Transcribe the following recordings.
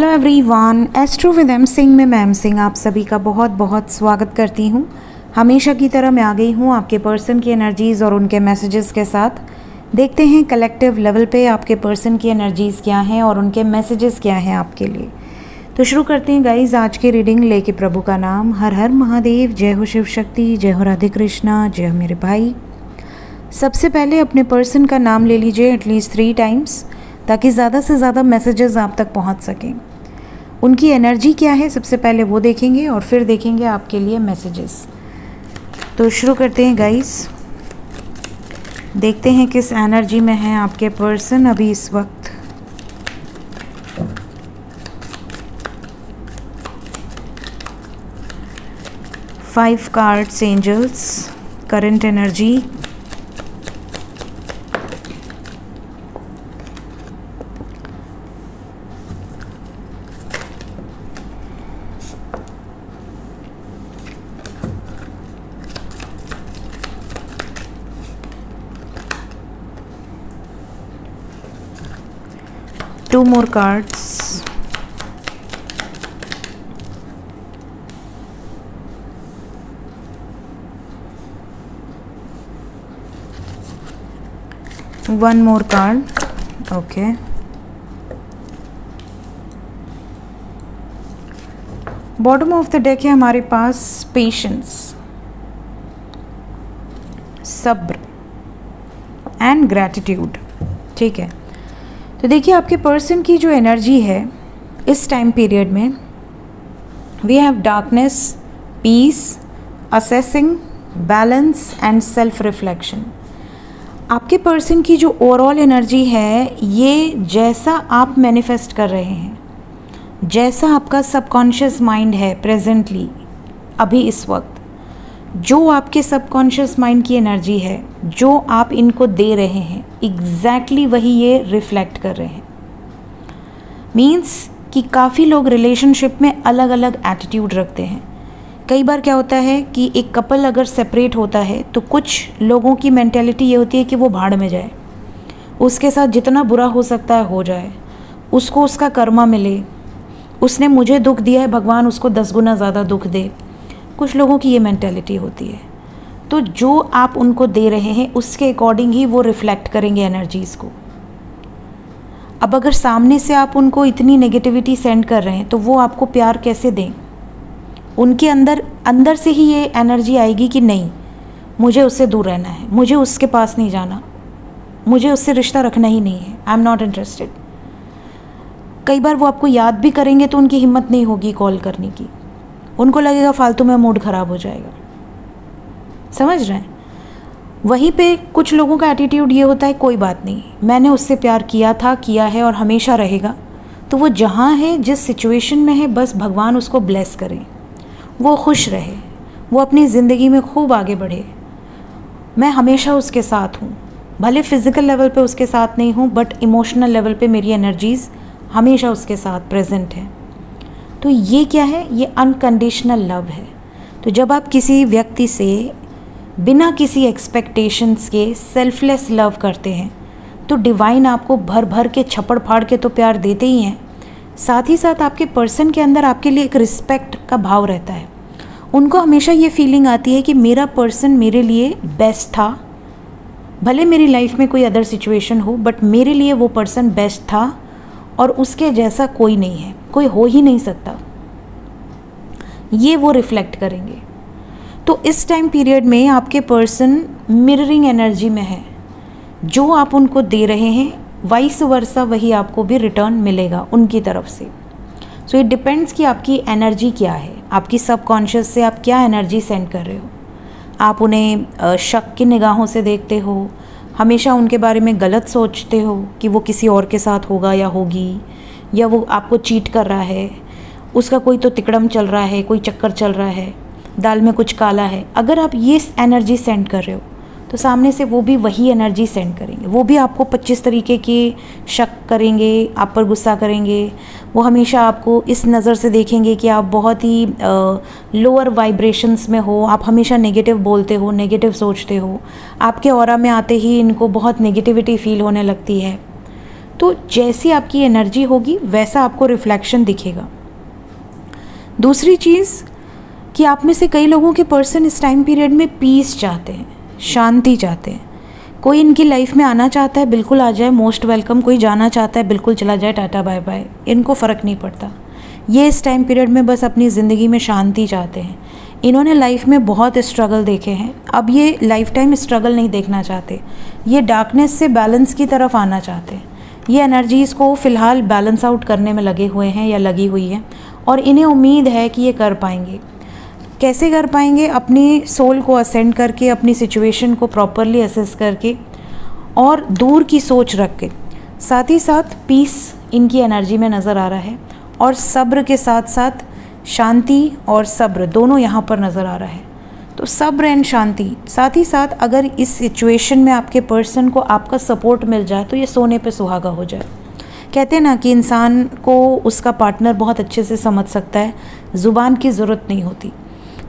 Hello everyone, astro with M Singh में मैम सिंह आप सभी का बहुत बहुत स्वागत करती हूँ। हमेशा की तरह मैं आ गई हूँ आपके पर्सन की एनर्जीज़ और उनके मैसेजेस के साथ। देखते हैं कलेक्टिव लेवल पे आपके पर्सन की एनर्जीज़ क्या हैं और उनके मैसेजेस क्या हैं आपके लिए। तो शुरू करते हैं गाइज आज की रीडिंग लेके प्रभु का नाम। हर हर महादेव, जय हो शिव शक्ति, जय हो राधे कृष्णा, जय हो मेरे भाई। सबसे पहले अपने पर्सन का नाम ले लीजिए एटलीस्ट 3 टाइम्स ताकि ज़्यादा से ज़्यादा मैसेजेस आप तक पहुंच सकें। उनकी एनर्जी क्या है सबसे पहले वो देखेंगे और फिर देखेंगे आपके लिए मैसेजेस। तो शुरू करते हैं गाइस, देखते हैं किस एनर्जी में है आपके पर्सन अभी इस वक्त। Five cards angels, current energy, two more cards, one more card, okay, bottom of the deck है हमारे पास पेशेंस, सब्र एंड ग्रैटिट्यूड। ठीक है, तो देखिए आपके पर्सन की जो एनर्जी है इस टाइम पीरियड में, we have darkness, peace, assessing, balance and self reflection. आपके पर्सन की जो ओवरऑल एनर्जी है, ये जैसा आप मैनिफेस्ट कर रहे हैं, जैसा आपका सबकॉन्शियस माइंड है प्रेजेंटली अभी इस वक्त, जो आपके सबकॉन्शियस माइंड की एनर्जी है, जो आप इनको दे रहे हैं, एग्जैक्टली वही ये रिफ्लेक्ट कर रहे हैं। मीन्स कि काफ़ी लोग रिलेशनशिप में अलग अलग एटीट्यूड रखते हैं। कई बार क्या होता है कि एक कपल अगर सेपरेट होता है तो कुछ लोगों की मेंटेलिटी ये होती है कि वो भाड़ में जाए, उसके साथ जितना बुरा हो सकता है हो जाए, उसको उसका कर्मा मिले, उसने मुझे दुख दिया है भगवान उसको 10 गुना ज़्यादा दुख दे। कुछ लोगों की ये मेंटेलिटी होती है। तो जो आप उनको दे रहे हैं उसके अकॉर्डिंग ही वो रिफ्लेक्ट करेंगे एनर्जीज़ को। अब अगर सामने से आप उनको इतनी नेगेटिविटी सेंड कर रहे हैं तो वो आपको प्यार कैसे दें? उनके अंदर से ही ये एनर्जी आएगी कि नहीं, मुझे उससे दूर रहना है, मुझे उसके पास नहीं जाना, मुझे उससे रिश्ता रखना ही नहीं है, आई एम नॉट इंटरेस्टेड। कई बार वो आपको याद भी करेंगे तो उनकी हिम्मत नहीं होगी कॉल करने की, उनको लगेगा फालतू में मूड ख़राब हो जाएगा। समझ रहे हैं? वहीं पे कुछ लोगों का एटीट्यूड ये होता है, कोई बात नहीं, मैंने उससे प्यार किया था, किया है और हमेशा रहेगा, तो वो जहाँ है, जिस सिचुएशन में है, बस भगवान उसको ब्लेस करें, वो खुश रहे, वो अपनी ज़िंदगी में खूब आगे बढ़े, मैं हमेशा उसके साथ हूँ। भले फिज़िकल लेवल पे उसके साथ नहीं हूँ बट इमोशनल लेवल पे मेरी एनर्जीज़ हमेशा उसके साथ प्रेजेंट है। तो ये क्या है? ये अनकंडीशनल लव है। तो जब आप किसी व्यक्ति से बिना किसी एक्सपेक्टेशंस के सेल्फलेस लव करते हैं तो डिवाइन आपको भर भर के छप्पड़ फाड़ के तो प्यार देते ही हैं, साथ ही साथ आपके पर्सन के अंदर आपके लिए एक रिस्पेक्ट का भाव रहता है। उनको हमेशा ये फीलिंग आती है कि मेरा पर्सन मेरे लिए बेस्ट था, भले मेरी लाइफ में कोई अदर सिचुएशन हो बट मेरे लिए वो पर्सन बेस्ट था और उसके जैसा कोई नहीं है, कोई हो ही नहीं सकता। ये वो रिफ्लेक्ट करेंगे। तो इस टाइम पीरियड में आपके पर्सन मिररिंग एनर्जी में है। जो आप उनको दे रहे हैं वाइस वर्सा वही आपको भी रिटर्न मिलेगा उनकी तरफ से। सो इट डिपेंड्स कि आपकी एनर्जी क्या है, आपकी सबकॉन्शियस से आप क्या एनर्जी सेंड कर रहे हो। आप उन्हें शक की निगाहों से देखते हो, हमेशा उनके बारे में गलत सोचते हो कि वो किसी और के साथ होगा या होगी, या वो आपको चीट कर रहा है, उसका कोई तो तिकड़म चल रहा है, कोई चक्कर चल रहा है, दाल में कुछ काला है। अगर आप ये एनर्जी सेंड कर रहे हो तो सामने से वो भी वही एनर्जी सेंड करेंगे। वो भी आपको 25 तरीके के शक करेंगे, आप पर गुस्सा करेंगे। वो हमेशा आपको इस नज़र से देखेंगे कि आप बहुत ही लोअर वाइब्रेशंस में हो, आप हमेशा नेगेटिव बोलते हो, नेगेटिव सोचते हो। आपके ऑरा में आते ही इनको बहुत नेगेटिविटी फील होने लगती है। तो जैसी आपकी एनर्जी होगी वैसा आपको रिफ्लेक्शन दिखेगा। दूसरी चीज़ कि आप में से कई लोगों के पर्सन इस टाइम पीरियड में पीस चाहते हैं, शांति चाहते हैं। कोई इनकी लाइफ में आना चाहता है, बिल्कुल आ जाए, मोस्ट वेलकम। कोई जाना चाहता है, बिल्कुल चला जाए, टाटा बाय बाय, इनको फ़र्क नहीं पड़ता। ये इस टाइम पीरियड में बस अपनी ज़िंदगी में शांति चाहते हैं। इन्होंने लाइफ में बहुत स्ट्रगल देखे हैं, अब ये लाइफ टाइम स्ट्रगल नहीं देखना चाहते, ये डार्कनेस से बैलेंस की तरफ आना चाहते हैं। ये एनर्जीज़ को फ़िलहाल बैलेंस आउट करने में लगे हुए हैं या लगी हुई हैं, और इन्हें उम्मीद है कि ये कर पाएंगे। कैसे कर पाएंगे? अपनी सोल को असेंड करके, अपनी सिचुएशन को प्रॉपरली असेस करके और दूर की सोच रख के। साथ ही साथ पीस इनकी एनर्जी में नज़र आ रहा है, और सब्र के साथ साथ शांति और सब्र दोनों यहाँ पर नज़र आ रहा है। तो सब्र एंड शांति, साथ ही साथ अगर इस सिचुएशन में आपके पर्सन को आपका सपोर्ट मिल जाए तो ये सोने पे सुहागा हो जाए। कहते हैं ना कि इंसान को उसका पार्टनर बहुत अच्छे से समझ सकता है, ज़ुबान की ज़रूरत नहीं होती।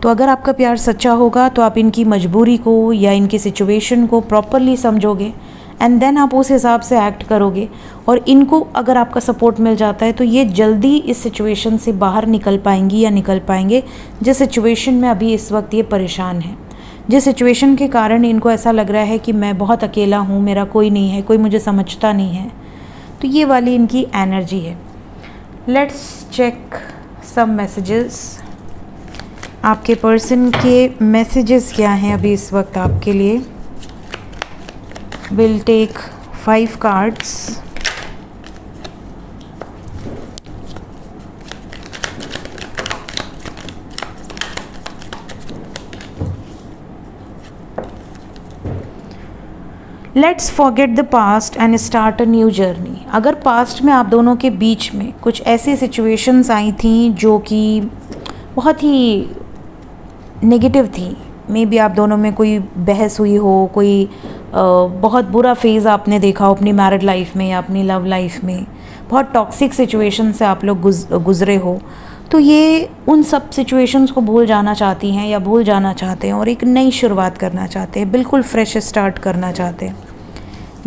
तो अगर आपका प्यार सच्चा होगा तो आप इनकी मजबूरी को या इनकी सिचुएशन को प्रॉपरली समझोगे, एंड देन आप उस हिसाब से एक्ट करोगे। और इनको अगर आपका सपोर्ट मिल जाता है तो ये जल्दी इस सिचुएशन से बाहर निकल पाएंगी या निकल पाएंगे जिस सिचुएशन में अभी इस वक्त ये परेशान है, जिस सिचुएशन के कारण इनको ऐसा लग रहा है कि मैं बहुत अकेला हूँ, मेरा कोई नहीं है, कोई मुझे समझता नहीं है। तो ये वाली इनकी एनर्जी है। Let's check some messages. आपके पर्सन के मैसेजेस क्या हैं अभी इस वक्त आपके लिए? Will take 5 cards. Let's forget the past and start a new journey. अगर पास्ट में आप दोनों के बीच में कुछ ऐसी सिचुएशंस आई थी जो कि बहुत ही नेगेटिव थी, मे बी आप दोनों में कोई बहस हुई हो, कोई बहुत बुरा फेज़ आपने देखा हो अपनी मैरिड लाइफ में या अपनी लव लाइफ में, बहुत टॉक्सिक सिचुएशन से आप लोग गुजरे हो, तो ये उन सब सिचुएशंस को भूल जाना चाहती हैं या भूल जाना चाहते हैं और एक नई शुरुआत करना चाहते हैं, बिल्कुल फ्रेश स्टार्ट करना चाहते हैं।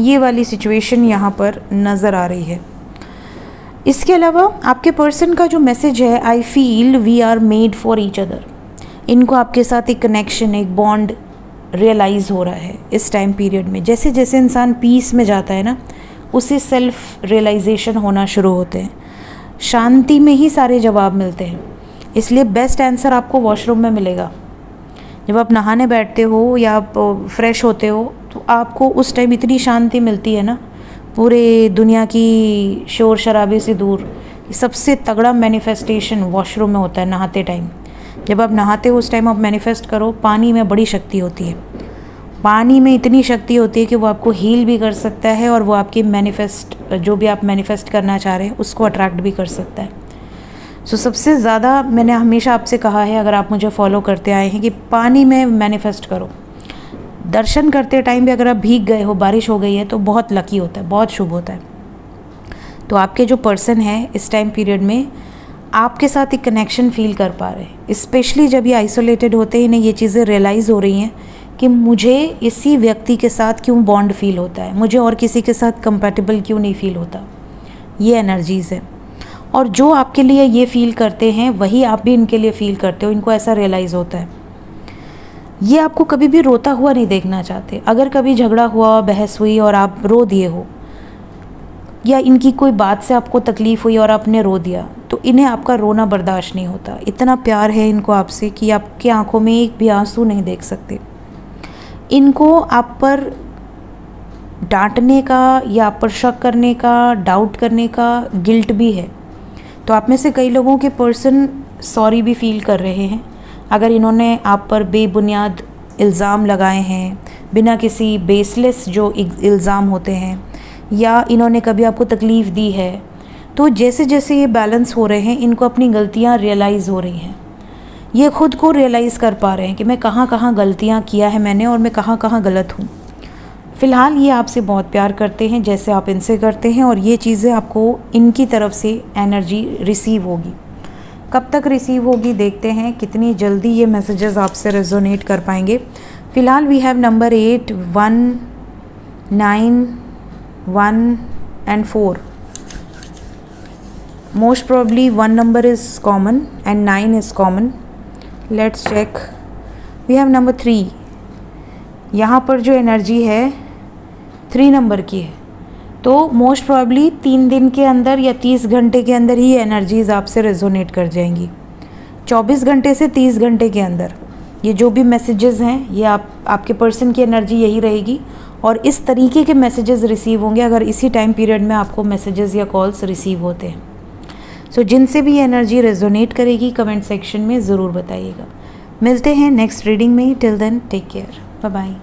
ये वाली सिचुएशन यहाँ पर नज़र आ रही है। इसके अलावा आपके पर्सन का जो मैसेज है, I feel we are made for each other. इनको आपके साथ एक कनेक्शन, एक बॉन्ड रियलाइज़ हो रहा है इस टाइम पीरियड में। जैसे जैसे इंसान पीस में जाता है ना, उसे सेल्फ रियलाइजेशन होना शुरू होते हैं। शांति में ही सारे जवाब मिलते हैं, इसलिए बेस्ट आंसर आपको वॉशरूम में मिलेगा। जब आप नहाने बैठते हो या आप फ्रेश होते हो तो आपको उस टाइम इतनी शांति मिलती है ना, पूरे दुनिया की शोर शराबे से दूर। सबसे तगड़ा मैनिफेस्टेशन वॉशरूम में होता है नहाते टाइम। जब आप नहाते हो उस टाइम आप मैनिफेस्ट करो। पानी में बड़ी शक्ति होती है, पानी में इतनी शक्ति होती है कि वो आपको हील भी कर सकता है और वो आपकी जो भी आप मैनिफेस्ट करना चाह रहे हैं उसको अट्रैक्ट भी कर सकता है। सो सबसे ज़्यादा मैंने हमेशा आपसे कहा है, अगर आप मुझे फॉलो करते आए हैं, कि पानी में मैनिफेस्ट करो। दर्शन करते टाइम भी अगर आप भीग गए हो, बारिश हो गई है, तो बहुत लकी होता है, बहुत शुभ होता है। तो आपके जो पर्सन है इस टाइम पीरियड में आपके साथ एक कनेक्शन फील कर पा रहे हैं, स्पेशली जब ये आइसोलेटेड होते हैं, इन्हें ये चीज़ें रियलाइज़ हो रही हैं कि मुझे इसी व्यक्ति के साथ क्यों बॉन्ड फील होता है, मुझे और किसी के साथ कंपैटिबल क्यों नहीं फील होता। ये एनर्जीज़ है, और जो आपके लिए ये फील करते हैं वही आप भी इनके लिए फील करते हो। इनको ऐसा रियलाइज़ होता है। ये आपको कभी भी रोता हुआ नहीं देखना चाहते। अगर कभी झगड़ा हुआ, बहस हुई और आप रो दिए हो, या इनकी कोई बात से आपको तकलीफ़ हुई और आपने रो दिया, तो इन्हें आपका रोना बर्दाश्त नहीं होता। इतना प्यार है इनको आपसे कि आपकी आंखों में एक भी आंसू नहीं देख सकते। इनको आप पर डांटने का या आप पर शक करने का, डाउट करने का गिल्ट भी है। तो आप में से कई लोगों के पर्सन सॉरी भी फील कर रहे हैं अगर इन्होंने आप पर बेबुनियाद इल्ज़ाम लगाए हैं, बिना किसी बेसलेस जो इल्ज़ाम होते हैं, या इन्होंने कभी आपको तकलीफ़ दी है। तो जैसे जैसे ये बैलेंस हो रहे हैं, इनको अपनी गलतियाँ रियलाइज़ हो रही हैं। ये खुद को रियलाइज़ कर पा रहे हैं कि मैं कहाँ कहाँ गलतियाँ किया है मैंने और मैं कहाँ कहाँ गलत हूँ। फ़िलहाल ये आपसे बहुत प्यार करते हैं जैसे आप इनसे करते हैं, और ये चीज़ें आपको इनकी तरफ से एनर्जी रिसीव होगी। कब तक रिसीव होगी देखते हैं, कितनी जल्दी ये मैसेजेस आपसे रेजोनेट कर पाएंगे। फ़िलहाल we have number 8, 1, 9, 1, and 4. Most probably 1 number is common and 9 is common. Let's check. We have number 3. यहाँ पर जो एनर्जी है 3 नंबर की है, तो मोस्ट प्रॉब्ली 3 दिन के अंदर या 30 घंटे के अंदर ही एनर्जीज आपसे रेजोनेट कर जाएंगी। 24 घंटे से 30 घंटे के अंदर ये जो भी मैसेजेस हैं ये आपके पर्सन की एनर्जी यही रहेगी और इस तरीके के मैसेजेस रिसीव होंगे अगर इसी टाइम पीरियड में आपको मैसेजेस या कॉल्स रिसीव होते हैं। सो जिनसे भी ये एनर्जी रेजोनेट करेगी कमेंट सेक्शन में ज़रूर बताइएगा। मिलते हैं नेक्स्ट रीडिंग में। Till then take care, bye bye.